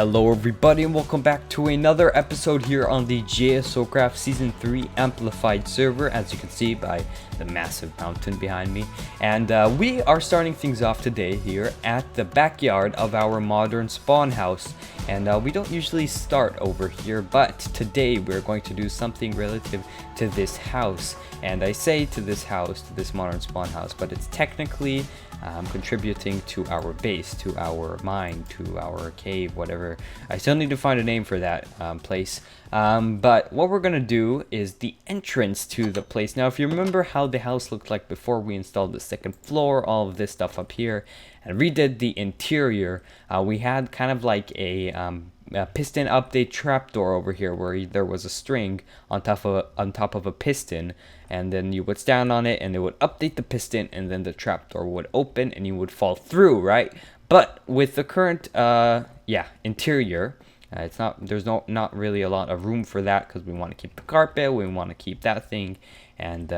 Hello everybody and welcome back to another episode here on the Jsocraft Season 3 Amplified server, as you can see by the massive mountain behind me. And we are starting things off today here at the backyard of our modern spawn house. And we don't usually start over here, but today we're going to do something relative to this house. And I say to this house, to this modern spawn house, but it's technically contributing to our base, to our mine, to our cave, whatever. I still need to find a name for that place. But what we're gonna do is the entrance to the place. Now, if you remember how the house looked like before we installed the second floor, all of this stuff up here, and redid the interior, we had kind of like a piston update trapdoor over here where there was a string on top of a piston, and then you would stand on it and it would update the piston, and then the trapdoor would open and you would fall through, right? But with the current interior, there's not really a lot of room for that because we want to keep the carpet, we want to keep that thing, and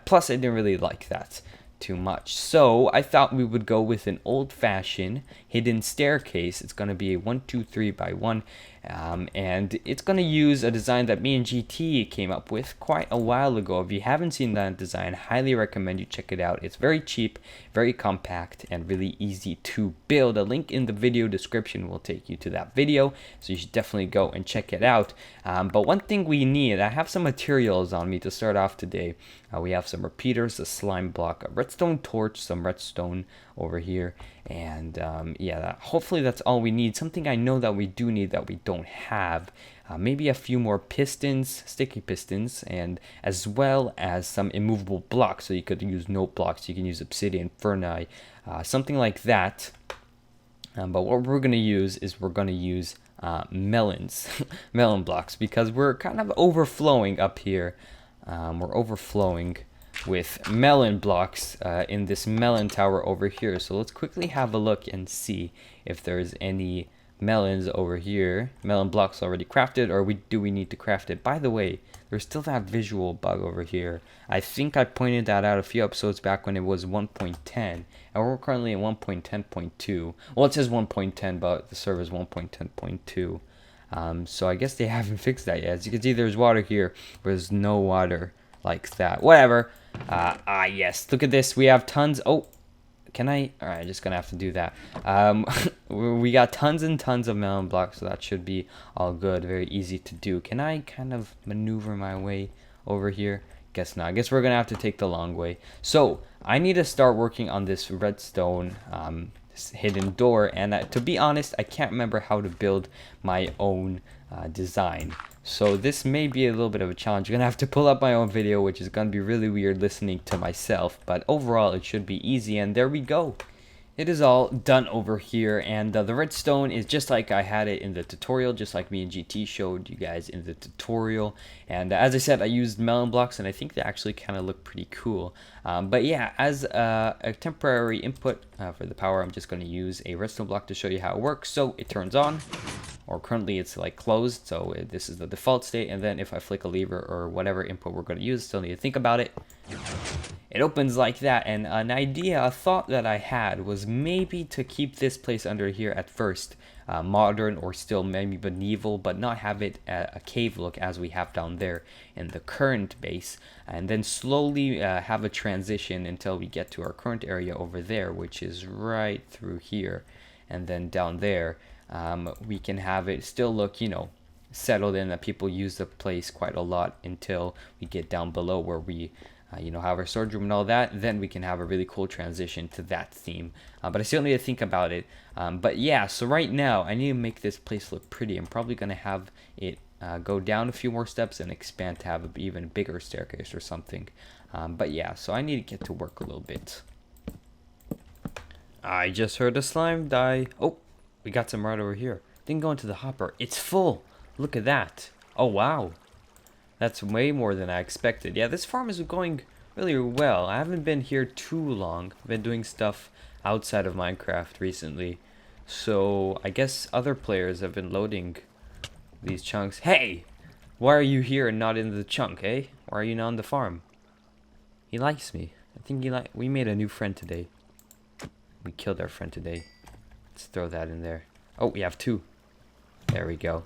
plus I didn't really like that too much, so I thought we would go with an old-fashioned hidden staircase. It's going to be a 1 2 3 by 1, and it's going to use a design that me and GT came up with quite a while ago. If you haven't seen that design, highly recommend you check it out. It's very cheap, very compact, and really easy to build. A link in the video description will take you to that video, so you should definitely go and check it out. But one thing we need, I have some materials on me to start off today. We have some repeaters, a slime block, a redstone torch, some redstone over here, and hopefully that's all we need. Something I know that we do need that we don't have, maybe a few more pistons, sticky pistons, and as well as some immovable blocks. So you could use note blocks, you can use obsidian, ferni, something like that. But what we're going to use is melons, melon blocks, because we're kind of overflowing up here. We're overflowing with melon blocks in this melon tower over here. So let's quickly have a look and see if there's any melons over here. Melon blocks already crafted, or do we need to craft it? By the way, there's still that visual bug over here. I think I pointed that out a few episodes back when it was 1.10, and we're currently at 1.10.2. Well, it says 1.10, but the server is 1.10.2. So I guess they haven't fixed that yet. As you can see, there's water here, but there's no water like that. Whatever. Yes, look at this. We have tons. Oh, can I? All right, just gonna have to do that. We got tons and tons of melon blocks, so that should be all good. Very easy to do. Can I kind of maneuver my way over here? Guess not. I guess we're gonna have to take the long way. So I need to start working on this redstone hidden door, and to be honest, I can't remember how to build my own design, so this may be a little bit of a challenge. I'm gonna have to pull up my own video, which is gonna be really weird listening to myself, but overall it should be easy. And there we go, it is all done over here. And the redstone is just like I had it in the tutorial, just like me and GT showed you guys in the tutorial. And as I said, I used melon blocks, and I think they actually kind of look pretty cool. But yeah, as a temporary input for the power, I'm just going to use a redstone block to show you how it works. So it turns on, or currently it's like closed, so this is the default state. And then if I flick a lever or whatever input we're going to use, still need to think about it, it opens like that. And an idea, a thought that I had was maybe to keep this place under here at first modern, or still maybe medieval, but not have it a cave look as we have down there in the current base, and then slowly have a transition until we get to our current area over there, which is right through here. And then down there we can have it still look, settled in, that people use the place quite a lot until we get down below where we have our storage room and all that. Then we can have a really cool transition to that theme, but I still need to think about it. But yeah, so right now I need to make this place look pretty. I'm probably going to have it go down a few more steps and expand to have an even bigger staircase or something. But yeah, so I need to get to work a little bit. I just heard a slime die. Oh, we got some right over here. Didn't go into the hopper. It's full. Look at that. Oh wow, that's way more than I expected. Yeah, this farm is going really well. I haven't been here too long. I've been doing stuff outside of Minecraft recently, so I guess other players have been loading these chunks. Hey, why are you here and not in the chunk, eh? Why are you not on the farm? He likes me. I think we made a new friend today. We killed our friend today. Let's throw that in there. Oh, we have two. There we go.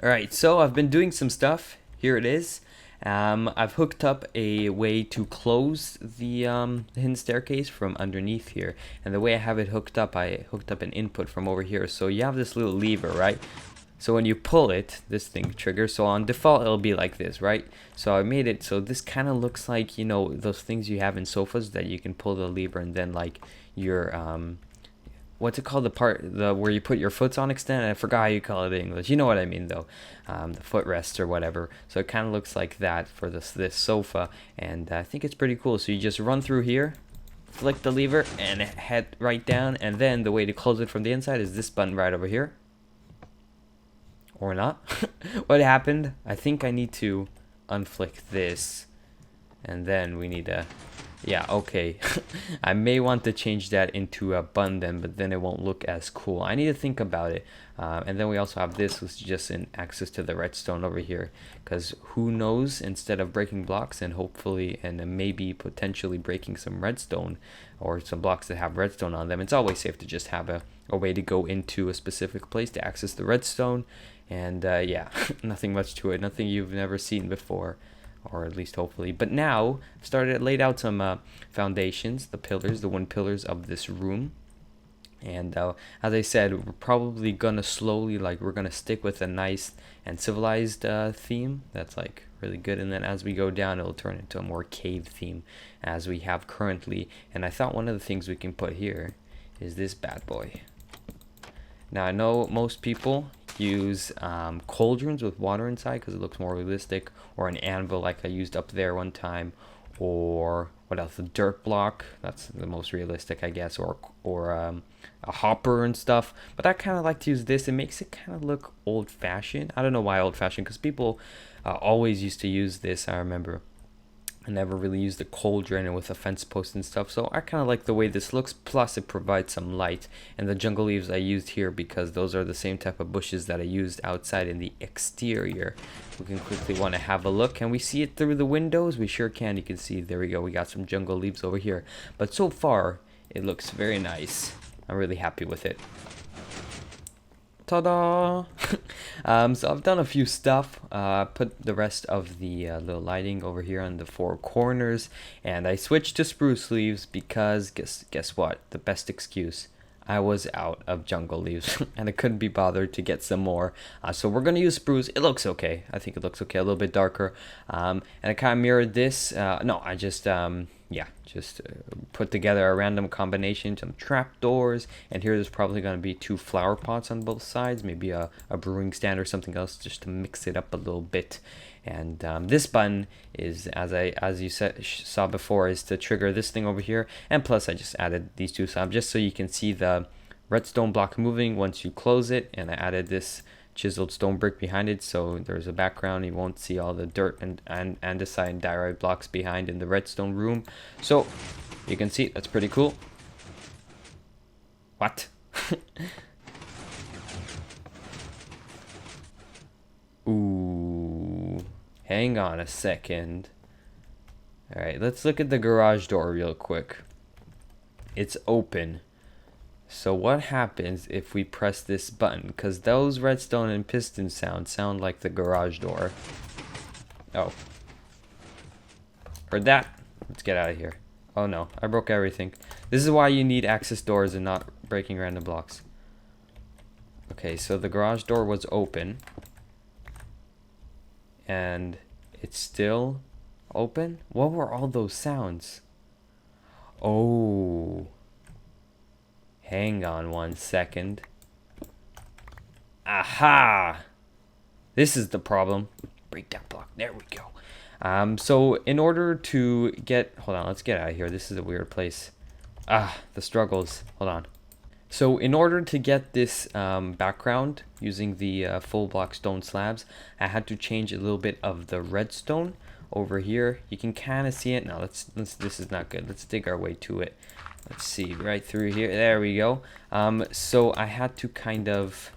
Alright, so I've been doing some stuff. Here it is. I've hooked up a way to close the hidden staircase from underneath here. And the way I have it hooked up, I hooked up an input from over here. So you have this little lever, right? So when you pull it, this thing triggers. So on default, it'll be like this, right? So I made it so this kind of looks like, you know, those things you have in sofas that you can pull the lever and then like your what's it called, the where you put your foots on extend? I forgot how you call it in English. You know what I mean though, the footrest or whatever. So it kind of looks like that for this sofa, and I think it's pretty cool. So you just run through here, flick the lever, and head right down. And then the way to close it from the inside is this button right over here, or not. What happened? I think I need to unflick this, and then we need to. Yeah, okay. I may want to change that into a button then, but then it won't look as cool. I need to think about it. And then we also have this, which is just an access to the redstone over here. Because who knows, instead of breaking blocks and hopefully and maybe potentially breaking some redstone or some blocks that have redstone on them, it's always safe to just have a way to go into a specific place to access the redstone. And yeah, nothing much to it. Nothing you've never seen before. Or at least hopefully. But now I've laid out some foundations, the pillars, the one pillars of this room. And as I said, we're probably gonna slowly, like, we're gonna stick with a nice and civilized theme that's like really good. And then as we go down, it'll turn into a more cave theme as we have currently. And I thought one of the things we can put here is this bad boy. Now I know most people use cauldrons with water inside because it looks more realistic, or an anvil like I used up there one time, or what else, a dirt block, that's the most realistic I guess, or a hopper and stuff. But I kind of like to use this. It makes it kind of look old-fashioned. I don't know why old-fashioned, because people always used to use this. I remember I never really used the cauldron with a fence post and stuff, so I kind of like the way this looks. Plus it provides some light, and the jungle leaves I used here because those are the same type of bushes that I used outside in the exterior. We can quickly want to have a look. Can we see it through the windows? We sure can. You can see, there we go, we got some jungle leaves over here. But so far it looks very nice. I'm really happy with it. Ta-da! So I've done a few stuff. Put the rest of the little lighting over here on the four corners, and I switched to spruce leaves because guess what? The best excuse. I was out of jungle leaves and I couldn't be bothered to get some more. So we're gonna use spruce. It looks okay. I think it looks okay. A little bit darker. And I kind of mirrored this. No, I just put together a random combination, some trapdoors, and here there's probably going to be 2 flower pots on both sides, maybe a brewing stand or something else just to mix it up a little bit. And this button is, as you saw before, is to trigger this thing over here. And plus I just added these 2 slabs just so you can see the redstone block moving once you close it. And I added this chiseled stone brick behind it, so there's a background. You won't see all the dirt and andesite and diorite blocks behind in the redstone room. So you can see that's pretty cool. What? Ooh, hang on a second. All right, let's look at the garage door real quick. It's open. So what happens if we press this button? Because those redstone and piston sound like the garage door. Oh. Heard that? Let's get out of here. Oh no, I broke everything. This is why you need access doors and not breaking random blocks. Okay, so the garage door was open. And it's still open? What were all those sounds? Oh. Hang on one second. Aha! This is the problem. Break that block. There we go. So in order to get... Hold on, let's get out of here. This is a weird place. The struggles. Hold on. So in order to get this background using the full block stone slabs, I had to change a little bit of the redstone over here. You can kind of see it. Now, this is not good. Let's dig our way to it. Let's see, right through here. There we go. So I had to kind of...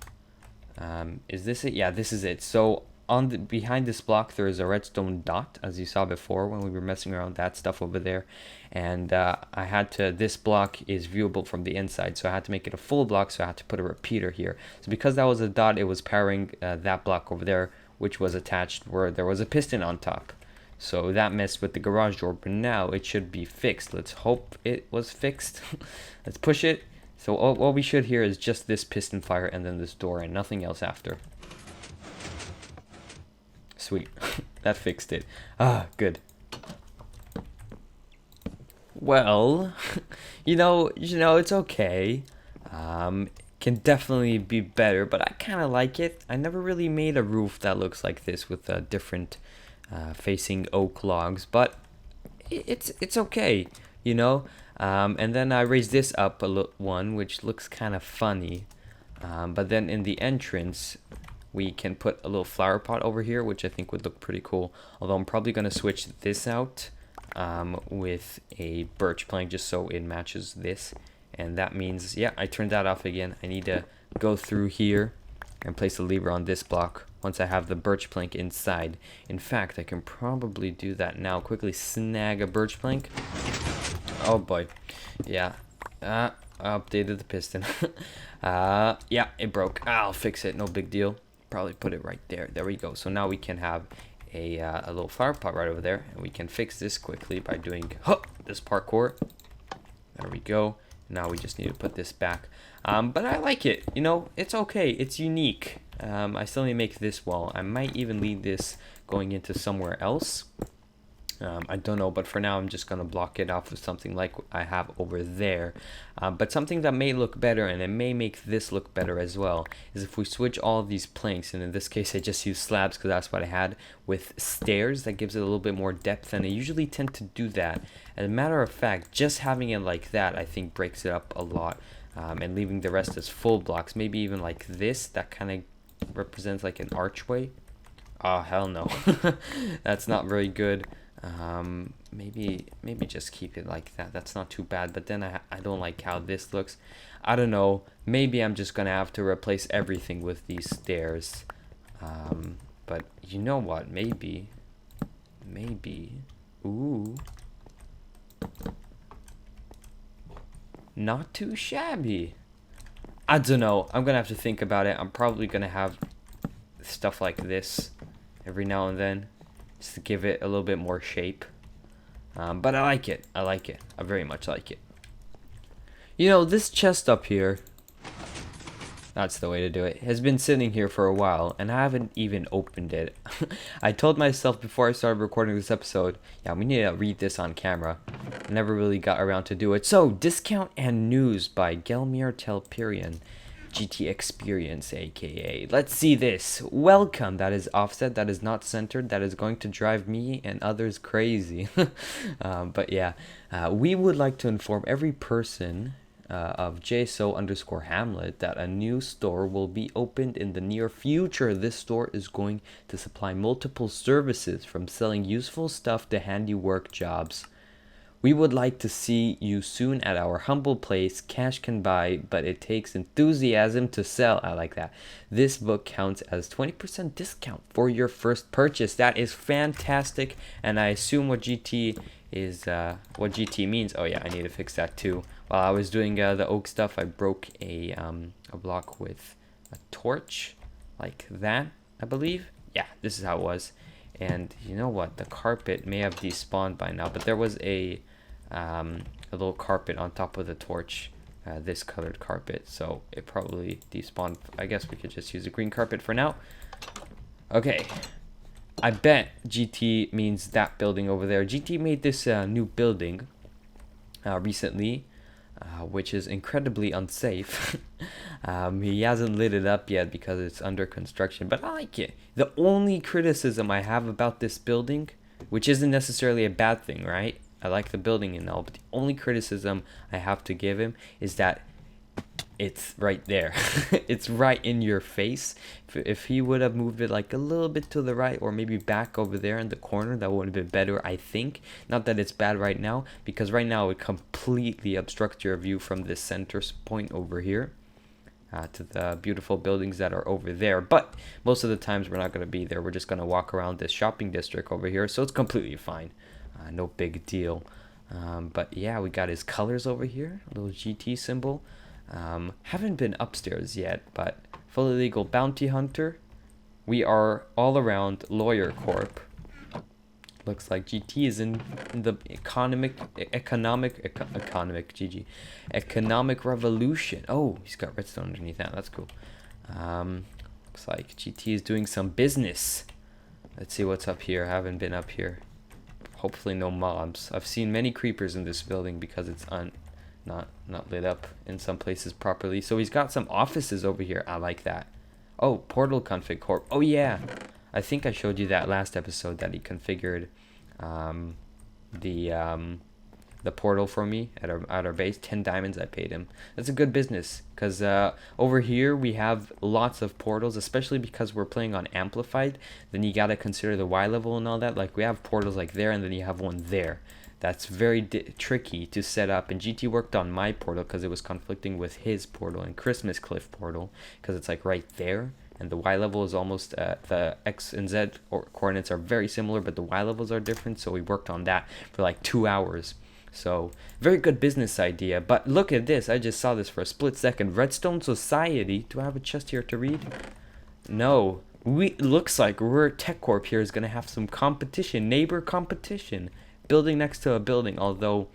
is this it? Yeah, this is it. So on the behind this block there is a redstone dot, as you saw before when we were messing around with that stuff over there. And I had to, this block is viewable from the inside, so I had to make it a full block, so I had to put a repeater here. So because that was a dot, it was powering that block over there, which was attached where there was a piston on top. So that messed with the garage door, but now it should be fixed. Let's hope it was fixed. Let's push it. So all we should hear is just this piston fire and then this door and nothing else after. Sweet. That fixed it. Ah, good. Well, you know, it's okay. Can definitely be better, but I kind of like it. I never really made a roof that looks like this with different facing oak logs, but it's okay, you know. And then I raised this up one, which looks kind of funny. But then in the entrance, we can put a little flower pot over here, which I think would look pretty cool. Although I'm probably going to switch this out with a birch plank just so it matches this. And that means, yeah, I turned that off again. I need to go through here and place a lever on this block once I have the birch plank inside. In fact, I can probably do that now. Quickly snag a birch plank. Oh boy. Yeah. I updated the piston. Yeah, it broke. I'll fix it. No big deal. Probably put it right there. There we go. So now we can have a little flower pot right over there. And we can fix this quickly by doing this parkour. There we go. Now we just need to put this back. But I like it. You know, it's okay. It's unique. I still need to make this wall. I might even leave this going into somewhere else. I don't know, but for now I'm just going to block it off with something like I have over there. But something that may look better, and it may make this look better as well, is if we switch all of these planks, and in this case I just use slabs because that's what I had, with stairs. That gives it a little bit more depth, and I usually tend to do that. As a matter of fact, just having it like that I think breaks it up a lot, and leaving the rest as full blocks, maybe even like this, that kind of represents like an archway. Oh hell no. That's not very good. Maybe just keep it like that. That's not too bad, but then I don't like how this looks. I don't know, maybe I'm just gonna have to replace everything with these stairs. But you know what, maybe ooh, not too shabby. I don't know, I'm gonna have to think about it. I'm probably gonna have stuff like this every now and then, just to give it a little bit more shape. But I like it. I very much like it. You know, this chest up here, that's the way to do it, has been sitting here for a while, and I haven't even opened it. I told myself before I started recording this episode, yeah, we need to read this on camera. I never really got around to do it. So, Discount and News by Gelmir Telperian. GT Experience, aka. Let's see this. Welcome. That is offset. That is not centered. That is going to drive me and others crazy. But yeah, we would like to inform every person of JSO_Hamlet that a new store will be opened in the near future. This store is going to supply multiple services, from selling useful stuff to handiwork jobs. We would like to see you soon at our humble place. Cash can buy, but it takes enthusiasm to sell. I like that. This book counts as 20% discount for your first purchase. That is fantastic, and I assume what GT is, what GT means. Oh yeah, I need to fix that too. While I was doing the oak stuff, I broke a block with a torch, like that, I believe. Yeah, this is how it was. And you know what? The carpet may have despawned by now, but there was a little carpet on top of the torch, this colored carpet, so it probably despawned. I guess we could just use a green carpet for now. Okay, I bet GT means that building over there. GT made this new building recently, which is incredibly unsafe. He hasn't lit it up yet because it's under construction, but I like it. The only criticism I have about this building, which isn't necessarily a bad thing, right? I like the building and all, but the only criticism I have to give him is that it's right there. It's right in your face. If he would have moved it like a little bit to the right, or maybe back over there in the corner, that would have been better, I think. Not that it's bad right now, because right now it completely obstructs your view from this center point over here. to the beautiful buildings that are over there. But most of the times we're not going to be there. We're just going to walk around this shopping district over here, so it's completely fine. No big deal. But yeah, we got his colors over here, a little GT symbol. Haven't been upstairs yet, but fully legal bounty hunter. We are all around lawyer corp. Looks like GT is in the economic revolution. Oh, he's got redstone underneath that. That's cool. Looks like GT is doing some business. Let's see what's up here. I haven't been up here. Hopefully no mobs. I've seen many creepers in this building because it's not lit up in some places properly. So he's got some offices over here. I like that. Oh, portal config corp. Oh yeah, I think I showed you that last episode that he configured the portal for me at our base. 10 diamonds I paid him. That's a good business, because over here we have lots of portals, especially because we're playing on amplified. Then you gotta consider the Y level and all that. Like we have portals like there, and then you have one there. That's very tricky to set up, and GT worked on my portal because it was conflicting with his portal and Christmas Cliff portal, because it's like right there, and the Y level is almost the X and Z coordinates are very similar, but the Y levels are different. So we worked on that for like 2 hours. So very good business idea. But look at this, I just saw this for a split second. Redstone Society. Do I have a chest here to read? No. Looks like Tech Corp here is gonna have some competition, neighbor competition. Building next to a building, although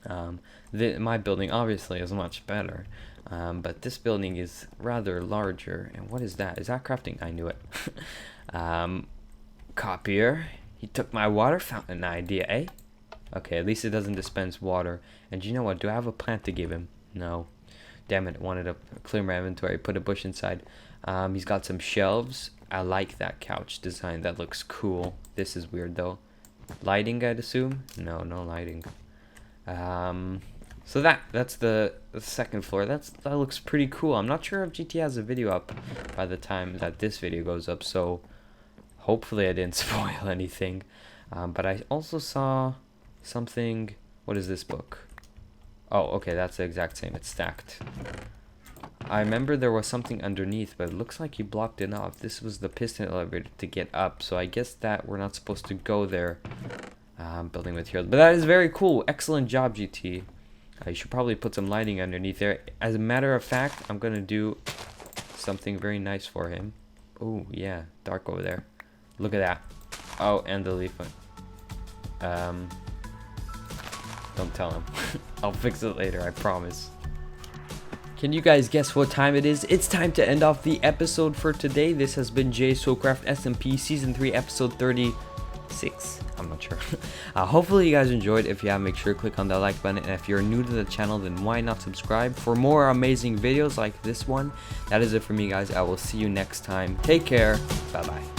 my building obviously is much better, but this building is rather larger. And what is that? Is that crafting? I knew it. Copier. He took my water fountain idea, eh? Okay, at least it doesn't dispense water. And you know what? Do I have a plant to give him? No. Damn it, I wanted to clear my inventory. Put a bush inside. He's got some shelves. I like that couch design. That looks cool. This is weird though. Lighting, I'd assume? No lighting. So that's the second floor. That looks pretty cool. I'm not sure if GT has a video up by the time that this video goes up, so hopefully I didn't spoil anything. But I also saw something. What is this book? Oh, okay, that's the exact same. It's stacked. I remember there was something underneath, but it looks like you blocked it off. This was the piston elevator to get up, so I guess that we're not supposed to go there. Building materials, but that is very cool. Excellent job, GT. You should probably put some lighting underneath there. As a matter of fact, I'm gonna do something very nice for him. Oh yeah, dark over there. Look at that. Oh, and the leaf one. Don't tell him. I'll fix it later, I promise. Can you guys guess what time it is? It's time to end off the episode for today. This has been Jsocraft SMP Season 3 Episode 36. I'm not sure. Hopefully you guys enjoyed. If you have, make sure to click on that like button. And if you're new to the channel, then why not subscribe for more amazing videos like this one? That is it for me, guys. I will see you next time. Take care. Bye-bye.